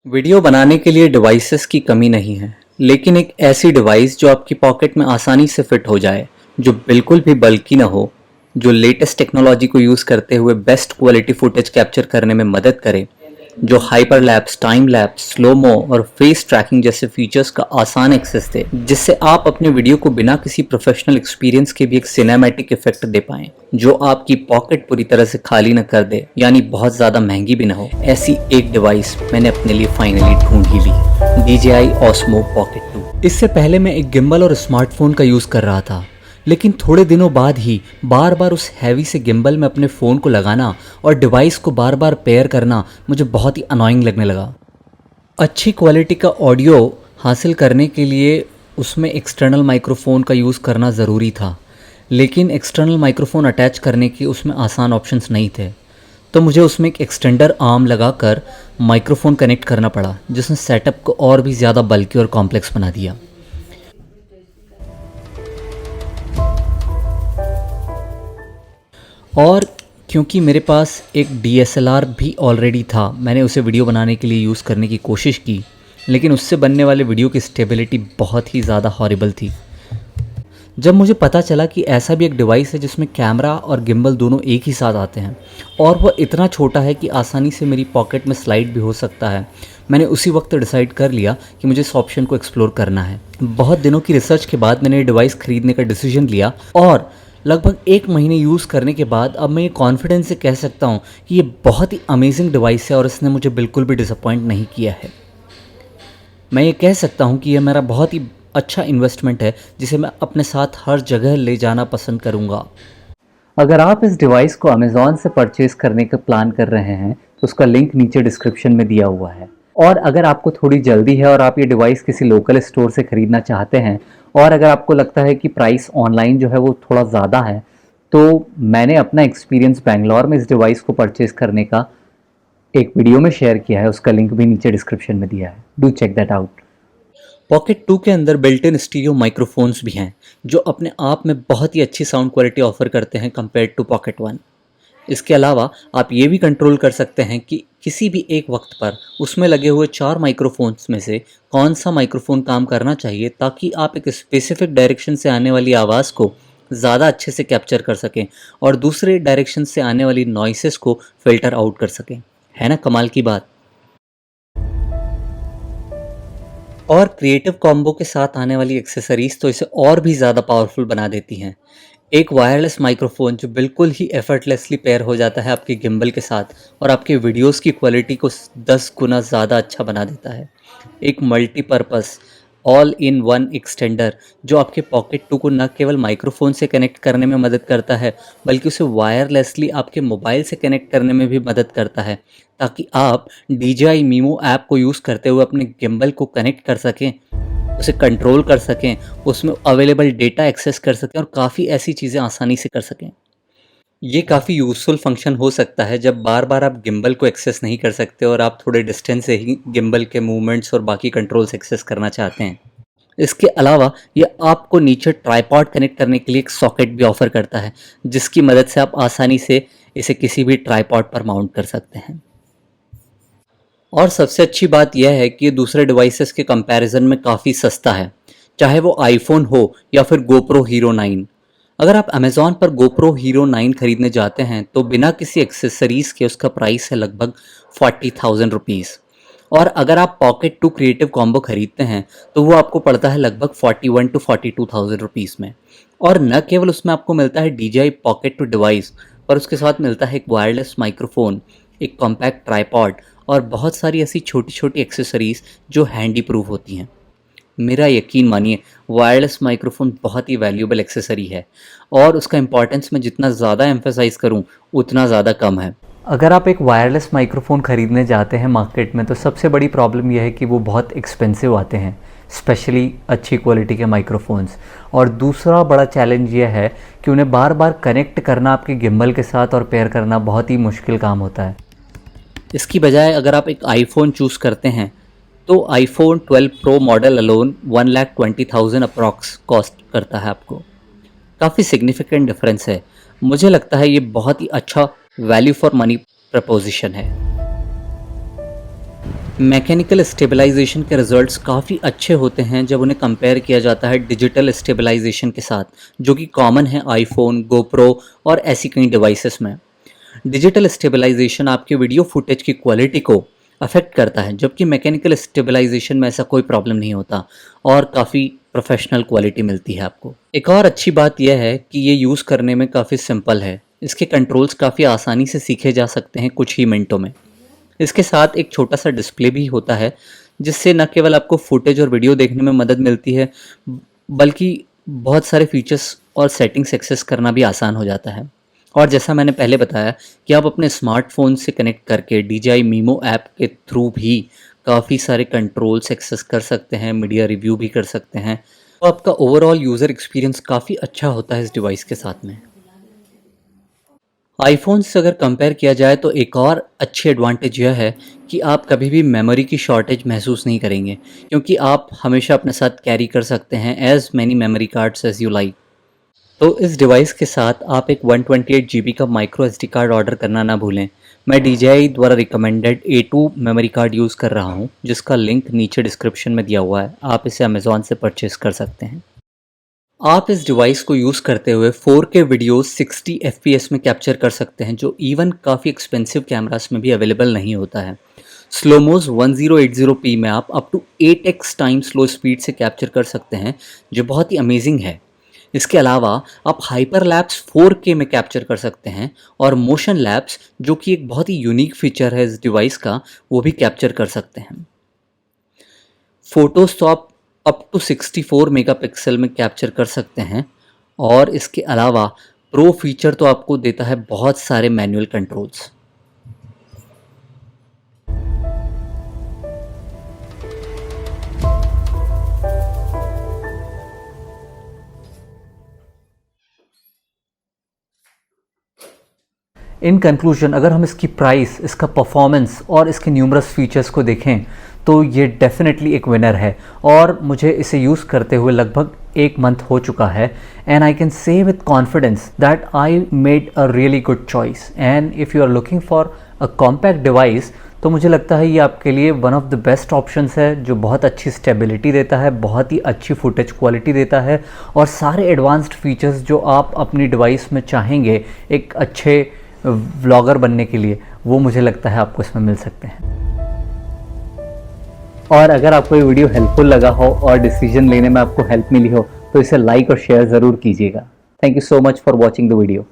Video बनाने के लिए डिवाइसेस की कमी नहीं है, लेकिन एक ऐसी डिवाइस जो आपकी पॉकेट में आसानी से फिट हो जाए, जो बिल्कुल भी बल्की ना हो, जो लेटेस्ट टेक्नोलॉजी को यूज़ करते हुए बेस्ट क्वालिटी फुटेज कैप्चर करने में मदद करे, जो hyper lapse, time lapse, slomo और फेस ट्रैकिंग जैसे फीचर्स का आसान एक्सेस दे, जिससे आप अपने वीडियो को बिना किसी प्रोफेशनल एक्सपीरियंस के भी एक सिनेमैटिक इफेक्ट दे पाएं, जो आपकी पॉकेट पूरी तरह से खाली न कर दे, यानी बहुत ज़्यादा महंगी भी ना हो। ऐसी एक डिवाइस मैंने अपने लिए फाइनली ढूंढ ही ली, DJI Osmo Pocket 2। इससे पहले मैं एक गिम्बल और स्मार्टफोन का यूज़ कर रहा था, लेकिन थोड़े दिनों बाद ही बार बार उस हैवी से गिम्बल में अपने फ़ोन को लगाना और डिवाइस को बार बार पेयर करना मुझे बहुत ही अनोइंग लगने लगा। अच्छी क्वालिटी का ऑडियो हासिल करने के लिए उसमें एक्सटर्नल माइक्रोफोन का यूज़ करना ज़रूरी था, लेकिन एक्सटर्नल माइक्रोफोन अटैच करने के उसमें आसान ऑप्शंस नहीं थे। तो मुझे उसमें एक एक्सटेंडर आर्म लगाकर माइक्रोफोन कनेक्ट करना पड़ा, जिसने सेटअप को और भी ज़्यादा बल्कि और कॉम्प्लेक्स बना दिया। और क्योंकि मेरे पास एक DSLR भी ऑलरेडी था, मैंने उसे वीडियो बनाने के लिए यूज़ करने की कोशिश की, लेकिन उससे बनने वाले वीडियो की स्टेबिलिटी बहुत ही ज़्यादा हॉरिबल थी। जब मुझे पता चला कि ऐसा भी एक डिवाइस है जिसमें कैमरा और गिम्बल दोनों एक ही साथ आते हैं और वह इतना छोटा है कि आसानी से मेरी पॉकेट में स्लाइड भी हो सकता है, मैंने उसी वक्त डिसाइड कर लिया कि मुझे इस ऑप्शन को एक्सप्लोर करना है। बहुत दिनों की रिसर्च के बाद मैंने ये डिवाइस खरीदने का डिसीजन लिया और लगभग 1 महीने यूज़ करने के बाद अब मैं ये कॉन्फिडेंस से कह सकता हूँ कि ये बहुत ही अमेजिंग डिवाइस है और इसने मुझे बिल्कुल भी डिसअपॉइंट नहीं किया है। मैं ये कह सकता हूँ कि यह मेरा बहुत ही अच्छा इन्वेस्टमेंट है, जिसे मैं अपने साथ हर जगह ले जाना पसंद करूँगा। अगर आप इस डिवाइस को अमेज़ॉन से परचेज़ करने का प्लान कर रहे हैं तो उसका लिंक नीचे डिस्क्रिप्शन में दिया हुआ है। और अगर आपको थोड़ी जल्दी है और आप ये डिवाइस किसी लोकल स्टोर से ख़रीदना चाहते हैं और अगर आपको लगता है कि प्राइस ऑनलाइन जो है वो थोड़ा ज़्यादा है, तो मैंने अपना एक्सपीरियंस बैंगलोर में इस डिवाइस को परचेज़ करने का एक वीडियो में शेयर किया है, उसका लिंक भी नीचे डिस्क्रिप्शन में दिया है। Do check that out. Pocket 2 के अंदर बिल्ट इन स्टीरियो माइक्रोफोन्स भी हैं, जो अपने आप में बहुत ही अच्छी साउंड क्वालिटी ऑफर करते हैं कंपेयर टू पॉकेट 1। इसके अलावा आप ये भी कंट्रोल कर सकते हैं कि किसी भी एक वक्त पर उसमें लगे हुए 4 माइक्रोफोन्स में से कौन सा माइक्रोफोन काम करना चाहिए, ताकि आप एक स्पेसिफिक डायरेक्शन से आने वाली आवाज़ को ज़्यादा अच्छे से कैप्चर कर सकें और दूसरे डायरेक्शन से आने वाली नॉइसेस को फ़िल्टर आउट कर सकें। है ना कमाल की बात। और क्रिएटिव कॉम्बो के साथ आने वाली एक्सेसरीज तो इसे और भी ज़्यादा पावरफुल बना देती हैं। एक वायरलेस माइक्रोफोन जो बिल्कुल ही एफर्टलेसली पेयर हो जाता है आपके गिम्बल के साथ और आपके वीडियोस की क्वालिटी को 10 गुना ज़्यादा अच्छा बना देता है। एक multipurpose all in one extender जो आपके पॉकेट 2 को न केवल माइक्रोफोन से कनेक्ट करने में मदद करता है, बल्कि उसे वायरलेसली आपके मोबाइल से कनेक्ट करने में भी मदद करता है, ताकि आप DJI Mimo ऐप को यूज़ करते हुए अपने गिम्बल को कनेक्ट कर सकें, उसे कंट्रोल कर सकें, उसमें अवेलेबल डेटा एक्सेस कर सकें और काफ़ी ऐसी चीज़ें आसानी से कर सकें। ये काफ़ी यूज़फुल फंक्शन हो सकता है जब बार बार आप गिम्बल को एक्सेस नहीं कर सकते और आप थोड़े डिस्टेंस से ही गिम्बल के मूवमेंट्स और बाकी कंट्रोल्स एक्सेस करना चाहते हैं। इसके अलावा ये आपको नीचे ट्राइपॉड कनेक्ट करने के लिए एक सॉकेट भी ऑफर करता है, जिसकी मदद से आप आसानी से इसे किसी भी ट्राइपॉड पर माउंट कर सकते हैं। और सबसे अच्छी बात यह है कि ये दूसरे डिवाइसेस के कंपैरिजन में काफ़ी सस्ता है, चाहे वो आईफोन हो या फिर GoPro Hero 9। अगर आप अमेज़ॉन पर GoPro Hero 9 खरीदने जाते हैं तो बिना किसी एक्सेसरीज़ के उसका प्राइस है लगभग 40,000 रुपीज़। और अगर आप पॉकेट 2 क्रिएटिव कॉम्बो खरीदते हैं तो वो आपको पड़ता है लगभग 41 टू 42,000 रुपीज़ में। और न केवल उसमें आपको मिलता है DJI Pocket 2 डिवाइस, पर उसके साथ मिलता है एक वायरलेस माइक्रोफोन, एक कॉम्पैक्ट ट्राइपॉड और बहुत सारी ऐसी छोटी छोटी एक्सेसरीज़ जो हैंडी प्रूफ होती हैं। मेरा यकीन मानिए, वायरलेस माइक्रोफोन बहुत ही वैल्यूएबल एक्सेसरी है और उसका इंपॉर्टेंस मैं जितना ज़्यादा एम्फेसाइज करूं उतना ज़्यादा कम है। अगर आप एक वायरलेस माइक्रोफोन ख़रीदने जाते हैं मार्केट में तो सबसे बड़ी प्रॉब्लम यह है कि वो बहुत एक्सपेंसिव आते हैं, स्पेशली अच्छी क्वालिटी के माइक्रोफोन्स। और दूसरा बड़ा चैलेंज यह है कि उन्हें बार बार कनेक्ट करना आपके गिम्बल के साथ और पेयर करना बहुत ही मुश्किल काम होता है। इसकी बजाय अगर आप एक आईफोन चूज़ करते हैं तो iPhone 12 pro model alone 1,20,000 approx cost करता है आपको। काफ़ी सिग्निफिकेंट डिफरेंस है। मुझे लगता है ये बहुत ही अच्छा वैल्यू फॉर मनी प्रपोजिशन है। मैकेनिकल स्टेबलाइजेशन के रिजल्ट्स काफ़ी अच्छे होते हैं जब उन्हें कंपेयर किया जाता है डिजिटल स्टेबलाइजेशन के साथ, जो कि कॉमन है आईफोन, गोप्रो और ऐसी कई डिवाइसेस में। डिजिटल स्टेबलाइजेशन आपके वीडियो फुटेज की क्वालिटी को अफेक्ट करता है, जबकि मैकेनिकल स्टेबलाइजेशन में ऐसा कोई प्रॉब्लम नहीं होता और काफ़ी प्रोफेशनल क्वालिटी मिलती है आपको। एक और अच्छी बात यह है कि ये यूज़ करने में काफ़ी सिंपल है। इसके कंट्रोल्स काफ़ी आसानी से सीखे जा सकते हैं कुछ ही मिनटों में। इसके साथ एक छोटा सा डिस्प्ले भी होता है, जिससे न केवल आपको फुटेज और वीडियो देखने में मदद मिलती है, बल्कि बहुत सारे फीचर्स और सेटिंग्स एक्सेस करना भी आसान हो जाता है। और जैसा मैंने पहले बताया कि आप अपने स्मार्टफोन से कनेक्ट करके DJI Mimo ऐप के थ्रू भी काफ़ी सारे कंट्रोल्स एक्सेस कर सकते हैं, मीडिया रिव्यू भी कर सकते हैं। तो आपका ओवरऑल यूज़र एक्सपीरियंस काफ़ी अच्छा होता है इस डिवाइस के साथ में। आईफोन से अगर कंपेयर किया जाए तो एक और अच्छी एडवांटेज यह है कि आप कभी भी मेमोरी की शॉर्टेज महसूस नहीं करेंगे, क्योंकि आप हमेशा अपने साथ कैरी कर सकते हैं as many memory cards as you like. तो इस डिवाइस के साथ आप एक 128 GB का माइक्रो SD कार्ड ऑर्डर करना ना भूलें। मैं DJI द्वारा recommended A2 memory card use कर रहा हूँ, जिसका लिंक नीचे डिस्क्रिप्शन में दिया हुआ है। आप इसे अमेज़ॉन से परचेज़ कर सकते हैं। आप इस डिवाइस को यूज़ करते हुए 4K वीडियोस 60 FPS में कैप्चर कर सकते हैं, जो इवन काफ़ी एक्सपेंसिव कैमरास में भी अवेलेबल नहीं होता है। स्लोमोस 1080p में आप up to 8x time slow speed से कैप्चर कर सकते हैं, जो बहुत ही अमेजिंग है। इसके अलावा आप हाइपर लैप्स 4K में कैप्चर कर सकते हैं और मोशन लैप्स, जो कि एक बहुत ही यूनिक फीचर है इस डिवाइस का, वो भी कैप्चर कर सकते हैं। फोटोज तो आप अप टू 64 मेगापिक्सल में कैप्चर कर सकते हैं और इसके अलावा प्रो फीचर तो आपको देता है बहुत सारे मैनुअल कंट्रोल्स। इन कंक्लूजन, अगर हम इसकी प्राइस, इसका परफॉर्मेंस और इसके न्यूमरस फीचर्स को देखें तो ये डेफिनेटली एक विनर है और मुझे इसे यूज़ करते हुए लगभग 1 मंथ हो चुका है and I can say with confidence that I made a really good choice. And if you are looking for a compact device तो मुझे लगता है ये आपके लिए one of the best options है, जो बहुत अच्छी स्टेबिलिटी देता है, बहुत ही अच्छी फुटेज क्वालिटी देता है और सारे एडवांस्ड फीचर्स जो आप अपनी डिवाइस में चाहेंगे एक अच्छे व्लॉगर बनने के लिए, वो मुझे लगता है आपको इसमें मिल सकते हैं। और अगर आपको ये वीडियो हेल्पफुल लगा हो और डिसीजन लेने में आपको हेल्प मिली हो तो इसे लाइक और शेयर ज़रूर कीजिएगा। Thank you so much for watching the video.